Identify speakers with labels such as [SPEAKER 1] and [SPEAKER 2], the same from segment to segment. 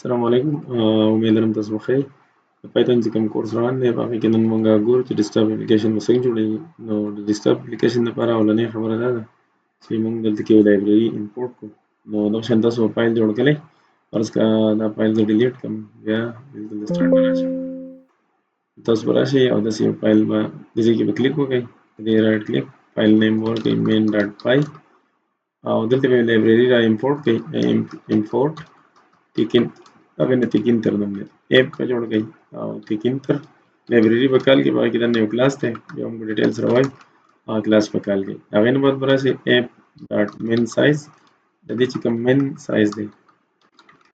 [SPEAKER 1] السلام علیکم. امید لرم تاسو بخیر. د پایتون چې کوم کورس روان دی په هغه کې نن موږ ګورو چې ډیسکټاپ اپلیکیشن به څنګه جوړوي. نو د ډیسکټاپ اپلیکیشن لپاره اولنۍ خبره دا ده چې موږ دلته کې یو لایبرري امپورټ کړو. نو دغه شان تاسو فایل جوړ کړئ. فرض کړه دا فایل زه ډیلیټ کړم، بیا دلته د سټارټ ته راشم. تاسو به راشئ او داسې یو فایل به دې ځای کې به کلیک وکړئ، په دې رایټ کلیک فایل نیم به ورکړئ main ډاټ پای او دلته به لایبرري را امپورټ کړئ. امپورټ تکین هغه نه تکین تر نوم دی اپ په جوړ کړئ او تکین تر لایبرري په کال کې باقي کې دنه یو کلاس دی، بیا موږ ډیټیلز راوایو کلاس په کال کې هغه نه بعد براسي اپ ډاټ مین سایز. د دې چې کوم مین سایز دی،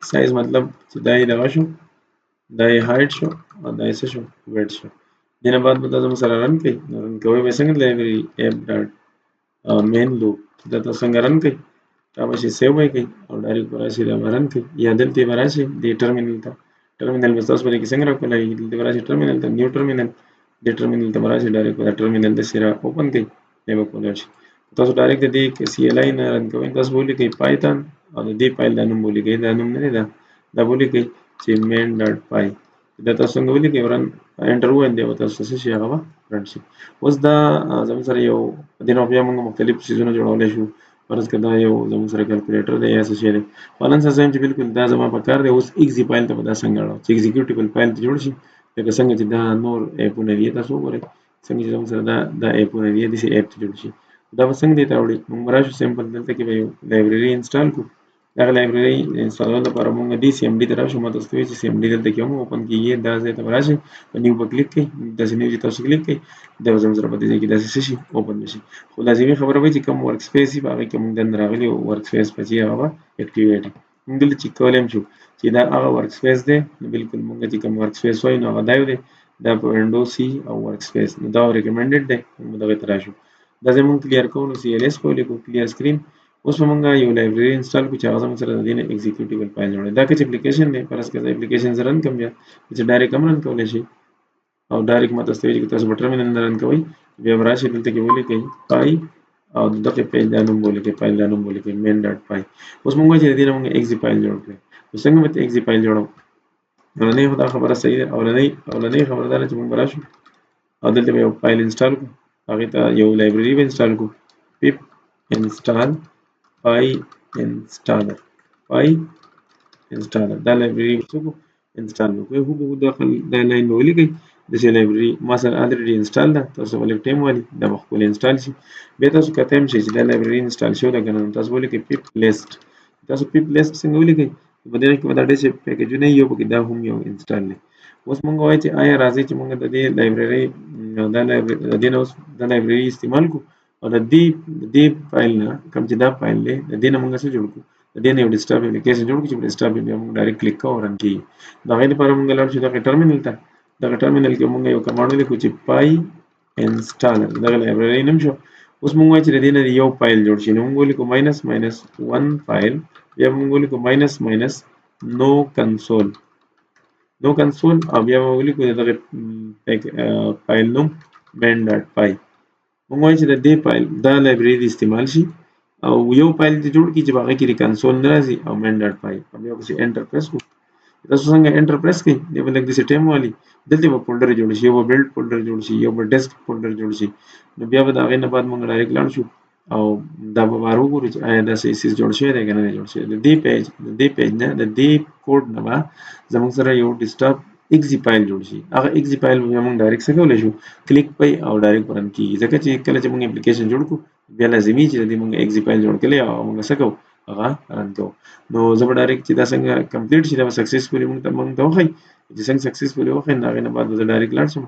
[SPEAKER 1] سایز مطلب چې دا یې دغه شو، دا یې هایټ شو او دا یې څه شو، ویډ شو. دینه بعد به تاسو سره رن کړئ. نو رن کوئ به څنګه لایبرري اپ ډاټ مین لوپ دا تاسو څنګه رن کړئ، دا به شي سیو وکړئ او ډایرکټ به راشي دا به رن کړئ. یا دلته به راشي دې ټرمینل ته، ټرمینل به تاسو باندې څنګه راکولای، دلته به راشي ټرمینل ته، نیو ټرمینل، دې ټرمینل ته به راشي ډایرکټ به ټرمینل د سره اوپن کړئ، دی به کولای شي. تاسو ډایرکټ دې سی ال آی نه رن کوئ، تاسو بولی کوي پایتون او دې فایل د نوم بولی کوي، دا نوم نه دی، دا بولی کوي چې main ډاټ پای. دا تاسو څنګه بولی کوي رن انټر وایي دی تاسو څه شي هغه رن شي. اوس دا زموږ سره یو دینه بیا موږ مختلف سیزونه جوړولای شو. فرض کړه دا یو زموږ سره کیلکولیټر دی یا څه شي دی، فلن څه چې بالکل دا زما په کار دی. اوس ایکزی فایل ته دا څنګه راو چې ایگزیکیوټیبل فایل ته جوړ شي، لکه څنګه چې دا نور اپونه دی تاسو وګورئ څنګه چې زموږ سره دا اپونه دی د اپ ته جوړ شي. دا به څنګه دی ته وړي موږ راشو سیمپل دلته کې به یو لایبرري انسټال کو. دا لایبرري انسټالول لپاره موږ دې سی ام ډي ته راشو. ماته ستوي چې سی ام ډي دلته کې هم اوپن کیږي، دا ځای ته راشي په نیو په کلیک کړئ، دا نیو چې تاسو کلیک کړئ دا زموږ سره په دې کې دا څه شي اوپن شي. خو لازمي خبره وایي چې کوم ورک سپیس یې باغې کوم دن راغلي ورک سپیس په چې هغه اکټیویټ موږ دلته چې کولم شو چې دا هغه ورک سپیس دی. بالکل موږ چې کوم ورک سپیس وایي نو هغه دا دی، دا په وینډو سی او ورک سپیس نو دا ریکمندډ دی. موږ دغه تر راشو دا زموږ کلیر کوو سی ال اس کولی کو کلیر سکرین. اوس موږ یو لایبرري انسټال کو چې هغه زموږ سره د دې ایگزیکیوټیبل فایل جوړوي. دا چې اپلیکیشن دی پرس کې اپلیکیشن رن کوم بیا چې ډایرکټ هم رن کولای شي او ډایرکټ ماته ستوي چې تاسو ټرمینل نه رن کوئ، بیا راشي دلته کې ولیکئ پای او دغه پیج دا نوم ولیکئ، فایل دا نوم ولیکئ main ډاټ پای. اوس موږ چې دې نه موږ ایکزی فایل جوړ کړو. نو څنګه به ایکزی فایل جوړو؟ اولنۍ خدا خبره صحیح ده. اولنۍ خبره ده چې موږ راشو او دلته یو فایل انسټال کو، هغه ته یو لایبرري به انسټال کو، pip install py installer دا لایبرري څه انسټال وکړئ. هو داخل دا لاین به ولیکئ د سی لایبرري ما سره الریډي انسټال ده، تاسو ولې ټیم والی دا به خپل انسټال شي. بیا تاسو کته هم شي چې دا لایبرري انسټال شو دا کنه تاسو ولیکئ pip list. تاسو pip list څنګه ولیکئ په دې کې دا ډېر څه پیکیجونه یو پکې دا هم یو انسټال دی. اوس موږ وایي چې آیا راځي چې موږ د دې لایبرري د دې نو د لایبرري استعمال کو او د دې فایل نه کوم چې دا فایل دی د دې نه موږ څه جوړ کو، د دې نه یو ډیسکټاپ اپلیکیشن جوړ کړو چې ډیسکټاپ بیا موږ ډایرکټ کلیک کوو رن کیږي. دا غي لپاره موږ لاړ شو د ټرمینل ته. د ټرمینل کې موږ یو کمانډ لیکو چې پای انسټالر دا لایبرري نوم شو. اوس موږ وایي چې د دې نه یو فایل جوړ شي، نو موږ لیکو -1 فایل، بیا موږ لیکو -نو کنسول او بیا موږ لیکو دغه فایل نوم main ډاټ پای. موږ وایي چې د دې فایل دا لایبرري استعمال شي او یو فایل دې جوړ کی چې باغې کې کنسول ناراضي او main ډاټ پای. بیا به انټر پریس کو. تاسو څنګه انټر پریس کړئ دی بل د سیستم والی دلته په فولډر جوړ شي، یو بلډ فولډر جوړ شي، یو ډیسک فولډر جوړ شي. نو بیا به دا غي نه بعد موږ ډایرکټ لاړ شو او دا به بار وګورو چې آیا دا سیس جوړ شوی دی کنه جوړ شوی. د دې پیج نه د دې کوډ نه به زموږ سره یو ډیسکټاپ ایکزی فایل جوړ شي. هغه ایکزی فایل به موږ ډایرکټ څنګه کولای شو کلیک پای او ډایرکټ رن کیږي، ځکه چې کله چې موږ اپلیکیشن جوړ کو بیا لازمي چې د موږ ایکزی فایل جوړ کړي او موږ څه کوو هغه رن کوو. نو زه به ډایرکټ چې دا څنګه کمپلیټ شي دا سکسسفولي موږ ته وخی چې څنګه سکسسفولي وخی نه غي نه بعد به ډایرکټ لاړ شم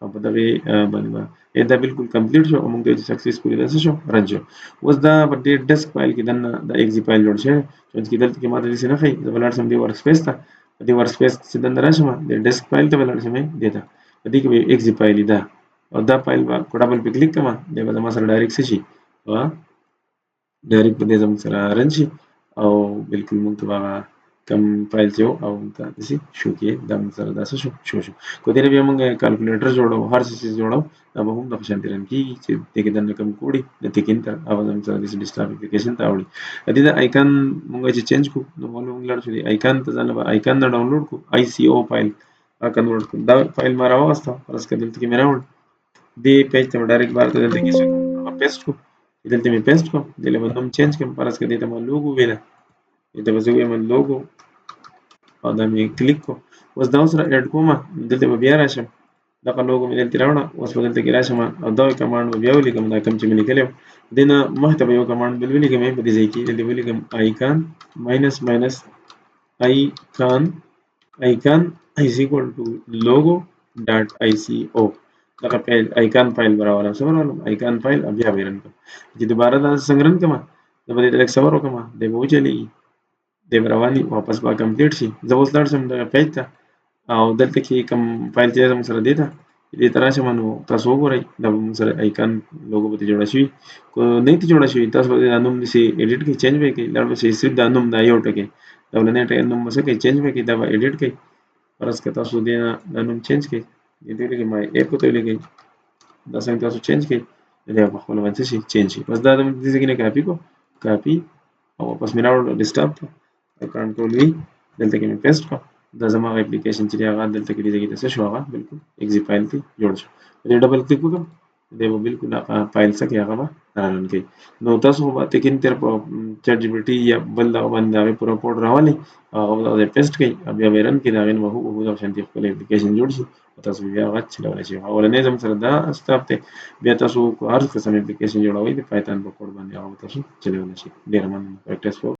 [SPEAKER 1] او په دغه باندې دا بالکل کمپلیټ شو او موږ ته سکسسفولي دا شو رن شو. اوس دا په دې ډیسک فایل کې دنه د ایکزی فایل جوړ شي چې دلته کې ماته دې نه خي زه بلار سم دی ورک سپیس ته د ورک سپیس چې دنه راشم د ډیسک فایل ته بلار سم دی دا د دې کې ایکزی فایل دا او دا فایل با ډبل په کلیک کما دا به ما سره ډایرکټ شي ډایرکټ په دې زم سره رن شي او بالکل موږ ته کم فایل چې او ته داسې شو کې دا سره داسې شو کو دې بیا موږ کیلکولیټر جوړو هر څه جوړو دا به هم د شانتي رن کیږي چې دغه د کم کوډي د تکین تر او د سره د ډیسکټاپ اپلیکیشن ته وړي د دې آیکن موږ چې چینج کو نو معلوم لړ شو دی آیکن ته ځنه به آیکن نه ډاونلوډ کو آی سی او فایل کنورټ کو دا فایل ما راوسته پرس کدل کې مې راوړ دی پیج ته ډایرکټ بار ته دلته کې پیسټ کو دلته مې پیسټ کو دلته نوم چینج کوم پرس کدی ته ما لوګو ویل دلته به زه وایم لوګو او دا مې کلیک کو اوس دا سره اډ کوم دلته به بیا راشم دغه لوګو مې دلته راوړه اوس په دلته کې راشم او دا کمانډ به بیا ولیکم دا کوم چې مې لیکلو دنه مخته به یو کمانډ بل ولیکم په دې ځای کې دلته ولیکم آیکن ماینس ماینس icon is equal to logo.ico دغه آیکن فایل براوله سمونه آیکن فایل بیا بیرن چې دوباره دا څنګه رن کما د بده د صبر وکما د به چلی د رواني واپس با کمپلیټ شي زه اوس لاړ شم د پیج ته او دلته کې کوم فایل چې زموږ سره دی ته دې تر شم نو تاسو وګورئ د موږ سره آیکن لوګو به جوړ شي کو نه تی جوړ شي تاسو د نوم دې ایډیټ کې چینج وکړئ لاړ شي صرف د نوم دا یو ټکی دا ولنه ټکی نوم مسه کې چینج وکړئ دا ایډیټ کړئ پرس که تاسو دې نوم چینج کړئ دې لګي ما اپ ته لګي دا څنګه تاسو چینج کړئ دا په خپل باندې شي چینج شي بس دا د دې ځای نه کاپی کو کاپی او واپس مې راوړل ډیسکټاپ ته کنټرول وی دلته کې مې پیسټ کو دا زما اپلیکیشن چې هغه دلته کې دې څه شو هغه بالکل اگزی فایل ته جوړ شو دې ډبل کلیک وکړم دې به بالکل فایل څخه هغه به ران کوي نو تاسو به تکین تر په چیٹ جی پی ټی یا بل دا باندې پورا کوډ راولي او دا پیسټ کوي بیا ورن کې دا غن وو د شانتي خپل اپلیکیشن جوړ شي تاسو بیا غچ چلولای شي او نه زم سره دا استاپ ته بیا تاسو هر قسم اپلیکیشن جوړوي د پایتون په کوډ باندې او تاسو چلولای شي ډیر مننه پریکټیس